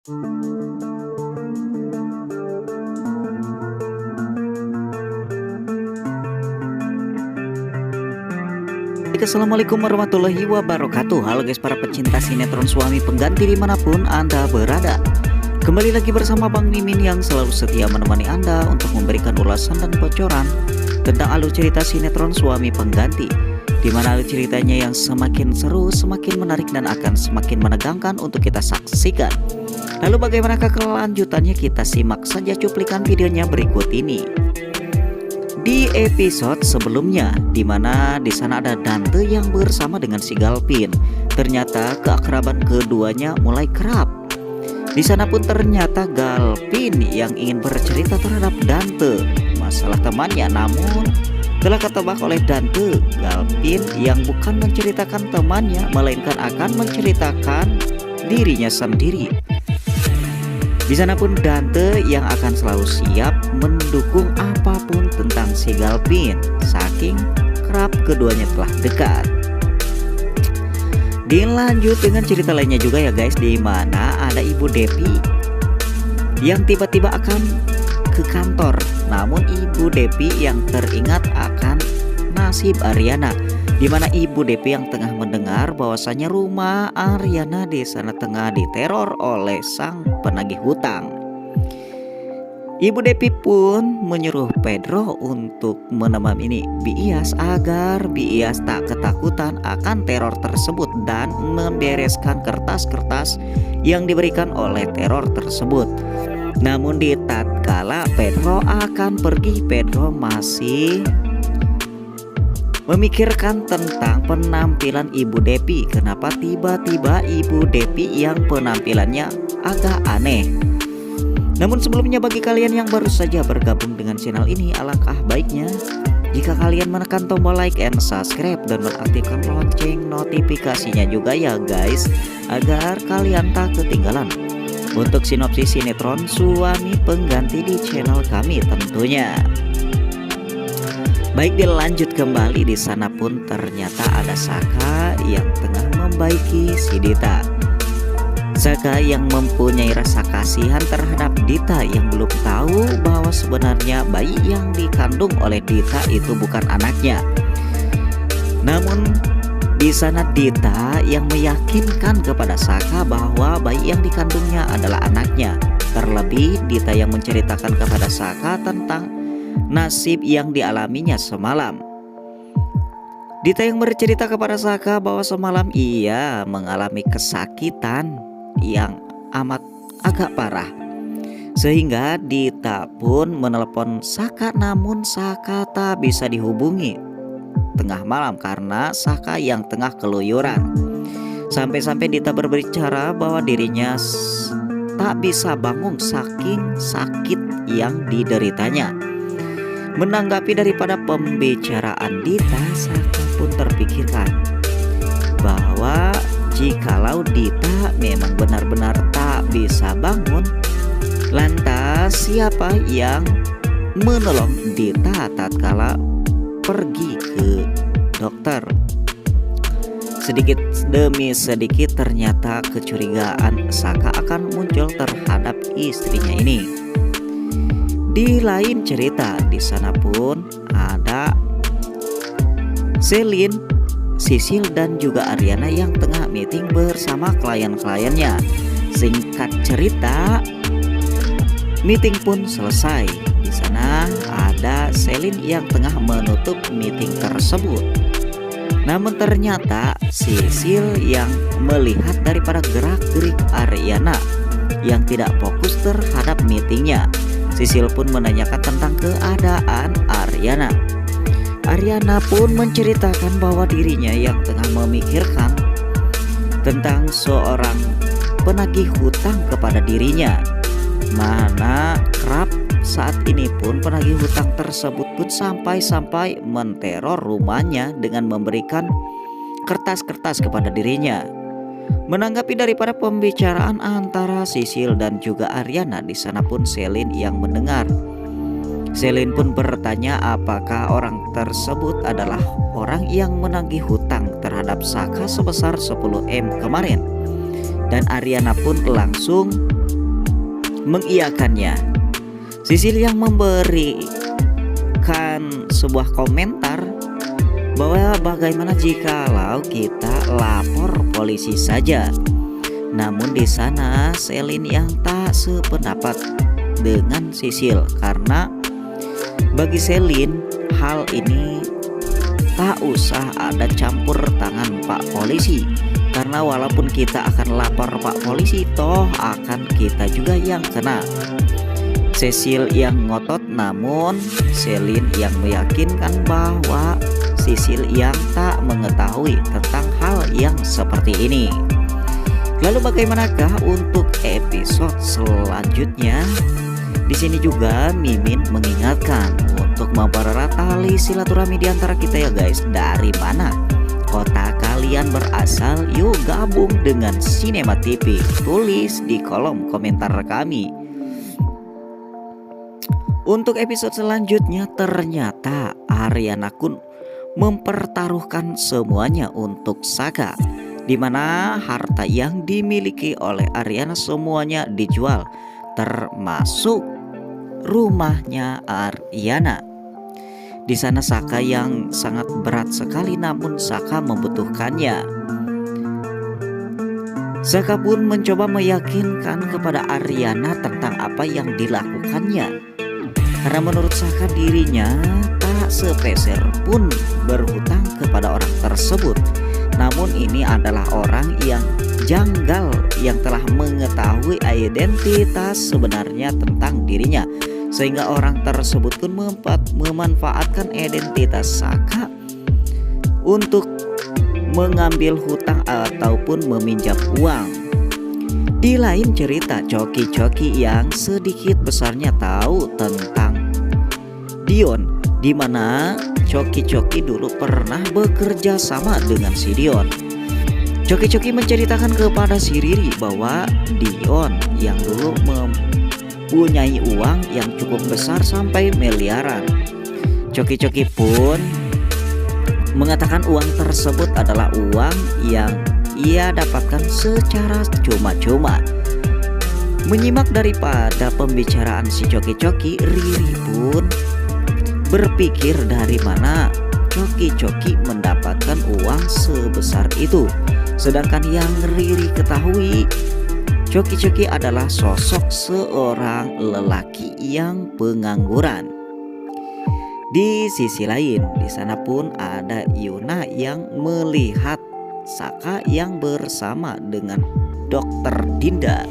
Assalamualaikum warahmatullahi wabarakatuh. Halo guys, para pecinta sinetron Suami Pengganti dimanapun Anda berada. Kembali lagi bersama Bang Mimin yang selalu setia menemani Anda untuk memberikan ulasan dan bocoran tentang alur cerita sinetron Suami Pengganti, dimana alur ceritanya yang semakin seru, semakin menarik, dan akan semakin menegangkan untuk kita saksikan. Lalu bagaimanakah kelanjutannya? Kita simak saja cuplikan videonya berikut ini. Di episode sebelumnya, dimana di sana ada Dante yang bersama dengan si Galpin. Ternyata keakraban keduanya mulai kerap. Di sana pun ternyata Galpin yang ingin bercerita terhadap Dante masalah temannya, namun telah ketebak oleh Dante. Galpin yang bukan menceritakan temannya, melainkan akan menceritakan dirinya sendiri. Di sana pun Dante yang akan selalu siap mendukung apapun tentang si Galpin, saking kerap keduanya telah dekat. Dilanjut dengan cerita lainnya juga ya guys, di mana ada Ibu Depi yang tiba-tiba akan ke kantor. Namun Ibu Depi yang teringat akan nasib Ariana, di mana Ibu Depi yang tengah mendengar bahwasanya rumah Ariana di sana tengah diteror oleh sang penagih hutang. Ibu Depi pun menyuruh Pedro untuk menemani Bias agar Bias tak ketakutan akan teror tersebut dan membereskan kertas-kertas yang diberikan oleh teror tersebut. Namun di tatkala Pedro akan pergi, Pedro masih memikirkan tentang penampilan Ibu Depi. Kenapa tiba-tiba Ibu Depi yang penampilannya agak aneh? Namun sebelumnya, bagi kalian yang baru saja bergabung dengan channel ini, alangkah baiknya jika kalian menekan tombol like and subscribe dan mengaktifkan lonceng notifikasinya juga ya guys, agar kalian tak ketinggalan untuk sinopsis sinetron Suami Pengganti di channel kami tentunya. Baik, dilanjut kembali. Di sana pun ternyata ada Saka yang tengah membaiki si Dita. Saka yang mempunyai rasa kasihan terhadap Dita yang belum tahu bahwa sebenarnya bayi yang dikandung oleh Dita itu bukan anaknya. Namun di sana Dita yang meyakinkan kepada Saka bahwa bayi yang dikandungnya adalah anaknya. Terlebih Dita yang menceritakan kepada Saka tentang nasib yang dialaminya semalam. Dita yang bercerita kepada Saka bahwa semalam ia mengalami kesakitan yang amat agak parah, sehingga Dita pun menelepon Saka, namun Saka tak bisa dihubungi tengah malam karena Saka yang tengah keluyuran. Sampai-sampai Dita berbicara bahwa dirinya tak bisa bangun saking sakit yang dideritanya. Menanggapi daripada pembicaraan Dita, Saka pun terpikirkan bahwa jikalau Dita memang benar-benar tak bisa bangun, lantas siapa yang menolong Dita tatkala pergi ke dokter? Sedikit demi sedikit ternyata kecurigaan Saka akan muncul terhadap istrinya ini. Di lain cerita, di sana pun ada Selin, Sisil, dan juga Ariana yang tengah meeting bersama klien-kliennya. Singkat cerita, meeting pun selesai. Di sana ada Selin yang tengah menutup meeting tersebut. Namun ternyata Sisil yang melihat daripada gerak-gerik Ariana yang tidak fokus terhadap meetingnya. Sisil pun menanyakan tentang keadaan Ariana. Ariana pun menceritakan bahwa dirinya yang tengah memikirkan tentang seorang penagih hutang kepada dirinya, mana kerap saat ini pun penagih hutang tersebut pun sampai-sampai menteror rumahnya dengan memberikan kertas-kertas kepada dirinya. Menanggapi daripada pembicaraan antara Sisil dan juga Ariana, di sana pun Selin yang mendengar. Selin pun bertanya apakah orang tersebut adalah orang yang menagih hutang terhadap Saka sebesar 10 M kemarin. Dan Ariana pun langsung mengiyakannya. Sisil yang memberikan sebuah komentar bahwa bagaimana jikalau kita lapor polisi saja. Namun di sana Selin yang tak sependapat dengan Sisil, karena bagi Selin hal ini tak usah ada campur tangan Pak Polisi, karena walaupun kita akan lapor Pak Polisi, toh akan kita juga yang kena. Sisil yang ngotot, namun Selin yang meyakinkan bahwa Sisil yang tak mengetahui tentang hal yang seperti ini. Lalu bagaimanakah untuk episode selanjutnya? Di sini juga Mimin mengingatkan untuk mempererat tali silaturahmi di antara kita ya guys. Dari mana kota kalian berasal? Yuk gabung dengan Sinema TV. Tulis di kolom komentar kami. Untuk episode selanjutnya ternyata Aryana Kun mempertaruhkan semuanya untuk Saka, di mana harta yang dimiliki oleh Aryana semuanya dijual, termasuk rumahnya Aryana. Di sana Saka yang sangat berat sekali, namun Saka membutuhkannya. Saka pun mencoba meyakinkan kepada Aryana tentang apa yang dilakukannya. Karena menurut Saka dirinya tak sepeser pun berhutang kepada orang tersebut. Namun ini adalah orang yang janggal yang telah mengetahui identitas sebenarnya tentang dirinya, sehingga orang tersebut pun memanfaatkan identitas Saka untuk mengambil hutang ataupun meminjam uang. Di lain cerita, Coki-Coki yang sedikit besarnya tahu tentang Dion, di mana Coki-Coki dulu pernah bekerja sama dengan si Dion. Coki-Coki menceritakan kepada si Riri bahwa Dion yang dulu mempunyai uang yang cukup besar sampai miliaran. Coki-Coki pun mengatakan uang tersebut adalah uang yang ia dapatkan secara cuma-cuma. Menyimak daripada pembicaraan si Coki-Coki, Riri pun berpikir dari mana Coki-Coki mendapatkan uang sebesar itu. Sedangkan yang Riri ketahui, Coki-Coki adalah sosok seorang lelaki yang pengangguran. Di sisi lain, di sana pun ada Yuna yang melihat Saka yang bersama dengan Dokter Dinda.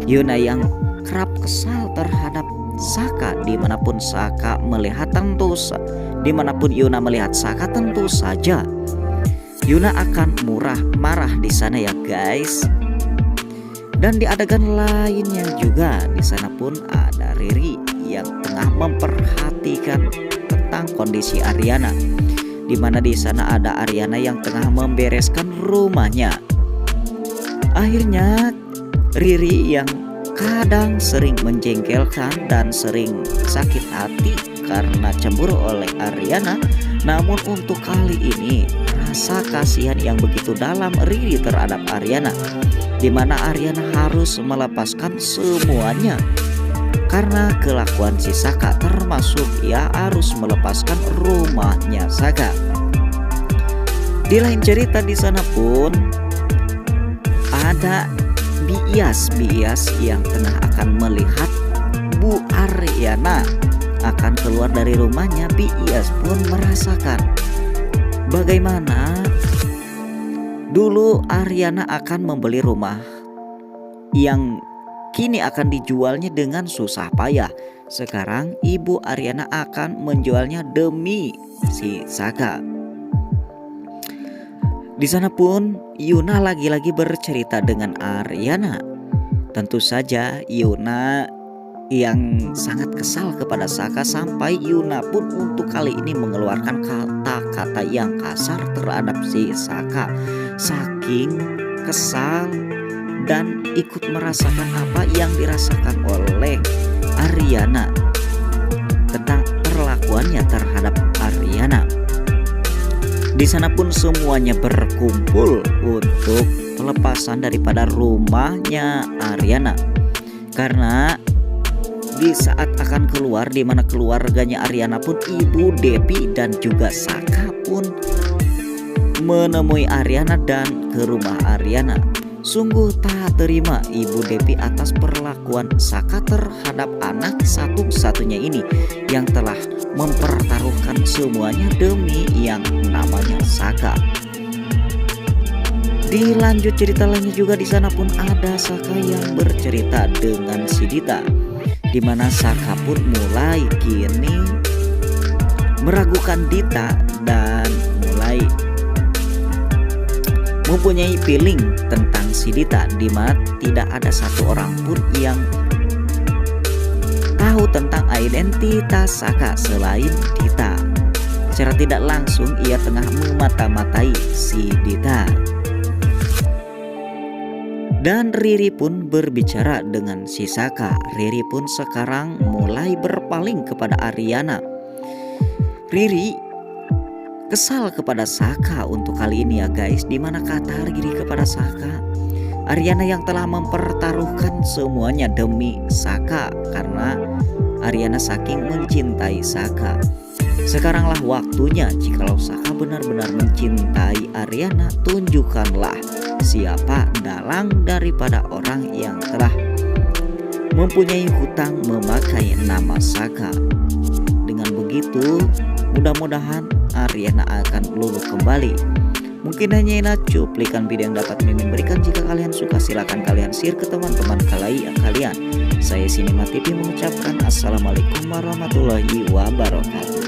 Yuna yang kerap kesal terhadap Saka, dimanapun Saka melihat dimanapun Yuna melihat Saka tentu saja Yuna akan marah di sana ya guys. Dan di adegan lainnya juga di sana pun ada Riri yang tengah memperhatikan tentang kondisi Aryana, di mana di sana ada Aryana yang tengah membereskan rumahnya. Akhirnya Riri yang kadang sering menjengkelkan dan sering sakit hati karena cemburu oleh Aryana, namun untuk kali ini rasa kasihan yang begitu dalam Riri terhadap Aryana, di mana Aryana harus melepaskan semuanya karena kelakuan si Saka, termasuk ia harus melepaskan rumahnya Saka. Di lain cerita di sana pun ada Bias yang tengah akan melihat Bu Aryana akan keluar dari rumahnya. Bias pun merasakan bagaimana dulu Aryana akan membeli rumah yang kini akan dijualnya dengan susah payah. Sekarang Ibu Aryana akan menjualnya demi si Saka. Di sana pun Yuna lagi-lagi bercerita dengan Aryana. Tentu saja Yuna yang sangat kesal kepada Saka, sampai Yuna pun untuk kali ini mengeluarkan kata-kata yang kasar terhadap si Saka. Saking kesal dan ikut merasakan apa yang dirasakan oleh Aryana tentang perlakuannya terhadap Aryana. Di sana pun semuanya berkumpul untuk pelepasan daripada rumahnya Aryana. Karena di saat akan keluar, di mana keluarganya Ariana pun, Ibu Devi dan juga Saka pun menemui Ariana dan ke rumah Ariana. Sungguh tak terima Ibu Devi atas perlakuan Saka terhadap anak satu-satunya ini yang telah mempertaruhkan semuanya demi yang namanya Saka. Dilanjut cerita lainnya juga, di sana pun ada Saka yang bercerita dengan si Dita, di mana Saka pun mulai kini meragukan Dita dan mulai mempunyai feeling tentang si Dita, di mana tidak ada satu orang pun yang tahu tentang identitas Saka selain Dita. Secara tidak langsung ia tengah memata-matai si Dita. Dan Riri pun berbicara dengan si Saka. Riri pun sekarang mulai berpaling kepada Ariana. Riri kesal kepada Saka untuk kali ini ya guys, dimana kata Riri kepada Saka, Ariana yang telah mempertaruhkan semuanya demi Saka, karena Ariana saking mencintai Saka. Sekaranglah waktunya, jikalau Saka benar-benar mencintai Ariana, tunjukkanlah siapa dalang daripada orang yang telah mempunyai hutang memakai nama Saka. Dengan begitu, mudah-mudahan Ariana akan luluh kembali. Mungkin hanya ini cuplikan video yang dapat Mimin berikan. Jika kalian suka, silahkan kalian share ke teman-teman kalian. Saya Sinema TV mengucapkan Assalamualaikum warahmatullahi wabarakatuh.